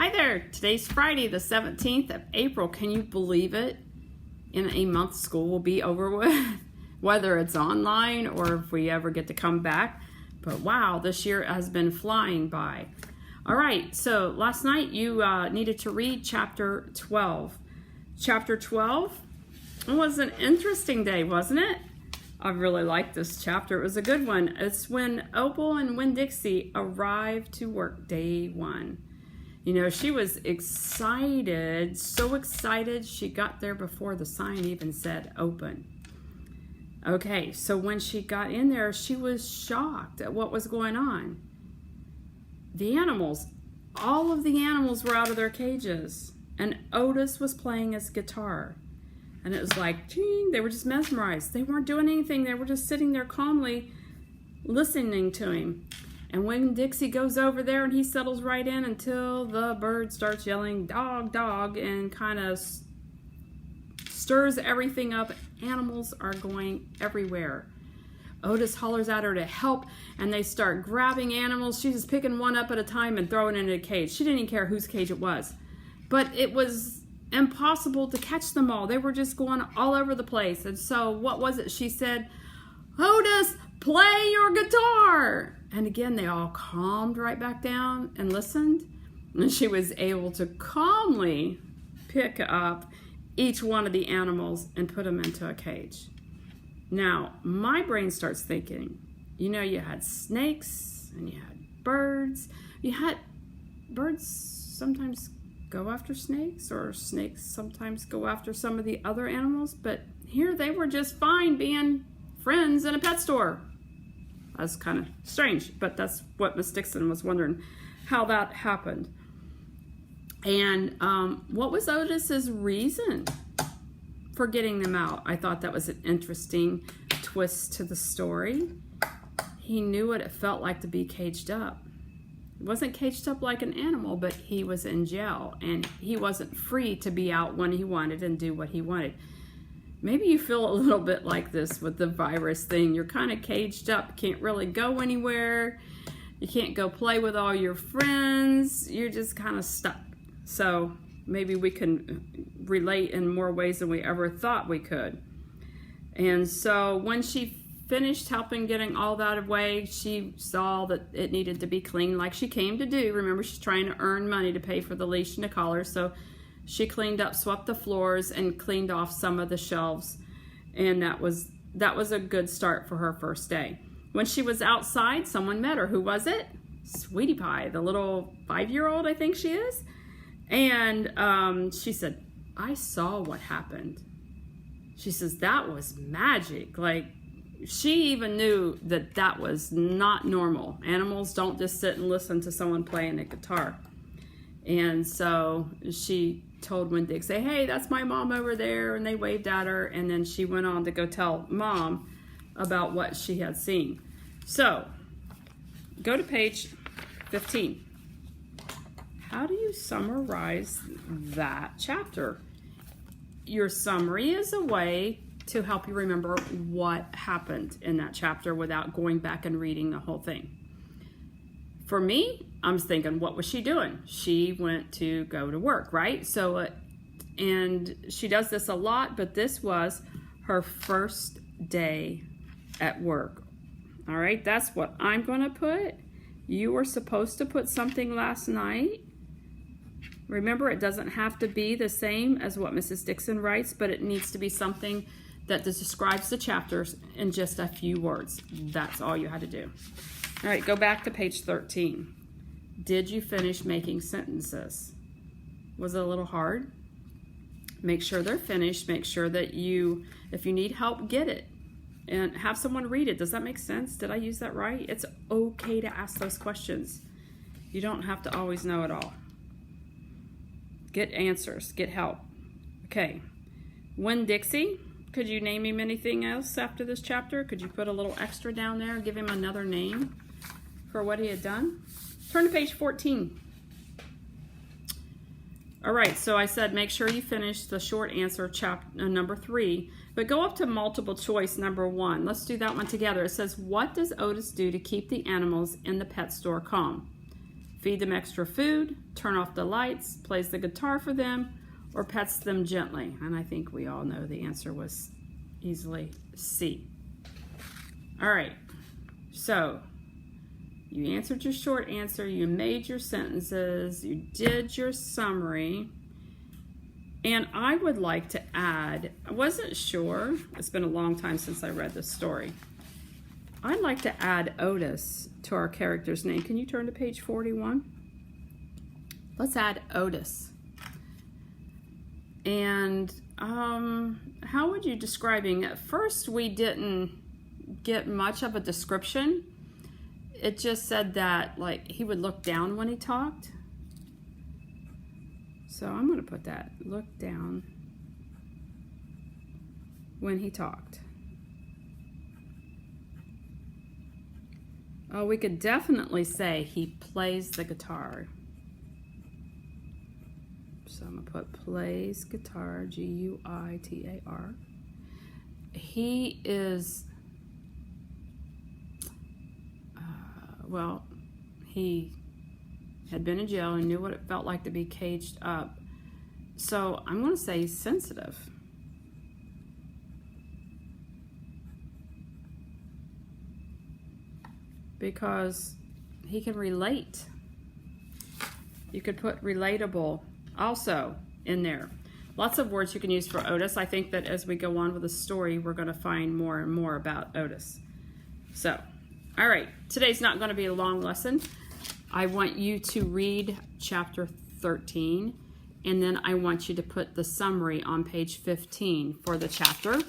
Hi there, today's Friday the 17th of April. Can you believe it? In a month school will be over with, whether it's online or if we ever get to come back. But wow, this year has been flying by. All right, so last night you needed to read chapter 12. Chapter 12 was an interesting day, wasn't it? I really liked this chapter. It was a good one. It's when Opal and Winn-Dixie arrived to work day one. You know, she was excited, so excited she got there before the sign even said open. Okay, so when she got in there, she was shocked at what was going on. The animals, all of the animals were out of their cages, and Otis was playing his guitar. And it was like, ding, they were just mesmerized. They weren't doing anything. They were just sitting there calmly listening to him. And Winn-Dixie goes over there and he settles right in until the bird starts yelling, dog, dog, and kind of stirs everything up. Animals are going everywhere. Otis hollers at her to help, and they start grabbing animals. She's just picking one up at a time and throwing it into a cage. She didn't even care whose cage it was. But it was impossible to catch them all. They were just going all over the place. And so what was it? She said, Otis, play your guitar. And again, they all calmed right back down and listened. And she was able to calmly pick up each one of the animals and put them into a cage. Now, my brain starts thinking, you know, you had snakes and you had birds. You had birds sometimes go after snakes, or snakes sometimes go after some of the other animals. But here they were just fine being friends in a pet store. That's kind of strange, but that's what Miss Dixon was wondering, how that happened. And what was Otis's reason for getting them out? I thought that was an interesting twist to the story. He knew what it felt like to be caged up. He wasn't caged up like an animal, but he was in jail, and he wasn't free to be out when he wanted and do what he wanted. Maybe you feel a little bit like this with the virus thing. You're kind of caged up, can't really go anywhere. You can't go play with all your friends. You're just kind of stuck. So maybe we can relate in more ways than we ever thought we could. And so when she finished helping getting all that away, she saw that it needed to be cleaned like she came to do. Remember, she's trying to earn money to pay for the leash and the collar. So she cleaned up, swept the floors, and cleaned off some of the shelves. And that was a good start for her first day. When she was outside, someone met her. Who was it? Sweetie Pie, the little 5-year-old, I think she is. And she said, I saw what happened. She says, that was magic. Like, she even knew that that was not normal. Animals don't just sit and listen to someone playing a guitar. And so she told Winn-Dixie, hey, that's my mom over there. And they waved at her. And then she went on to go tell Mom about what she had seen. So go to page 15. How do you summarize that chapter? Your summary is a way to help you remember what happened in that chapter without going back and reading the whole thing. For me, I'm thinking, what was she doing? She went to go to work, right? So, and she does this a lot, but this was her first day at work. All right, that's what I'm going to put. You were supposed to put something last night. Remember, it doesn't have to be the same as what Mrs. Dixon writes, but it needs to be something that describes the chapters in just a few words. That's all you had to do. All right, go back to page 13. Did you finish making sentences? Was it a little hard? Make sure they're finished. Make sure that if you need help, get it. And have someone read it. Does that make sense? Did I use that right? It's okay to ask those questions. You don't have to always know it all. Get answers. Get help. Okay. Winn-Dixie, could you name him anything else after this chapter? Could you put a little extra down there and give him another name for what he had done? Turn to page 14. All right, so I said make sure you finish the short answer number 3, but go up to multiple choice number 1. Let's do that one together. It says, what does Otis do to keep the animals in the pet store calm? feed them extra food, turn off the lights, plays the guitar for them, or pets them gently? And I think we all know the answer was easily C. All right, so you answered your short answer, you made your sentences, you did your summary, and I would like to add, I wasn't sure, it's been a long time since I read this story. I'd like to add Otis to our character's name. Can you turn to page 41? Let's add Otis. And how would you describe him? At first, we didn't get much of a description. It just said that, like, he would look down when he talked. So I'm going to put that, look down when he talked. Oh, we could definitely say he plays the guitar. So I'm going to put plays guitar, G-U-I-T-A-R. He is, well, he had been in jail and knew what it felt like to be caged up. So I'm going to say sensitive. Because he can relate. You could put relatable also in there. Lots of words you can use for Otis. I think that as we go on with the story, we're going to find more and more about Otis. So, all right, today's not going to be a long lesson. I want you to read chapter 13, and then I want you to put the summary on page 15 for the chapter.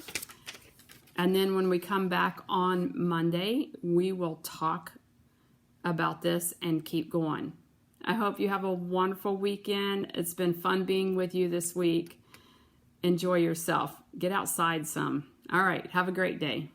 And then when we come back on Monday, we will talk about this and keep going. I hope you have a wonderful weekend. It's been fun being with you this week. Enjoy yourself. Get outside some. All right. Have a great day.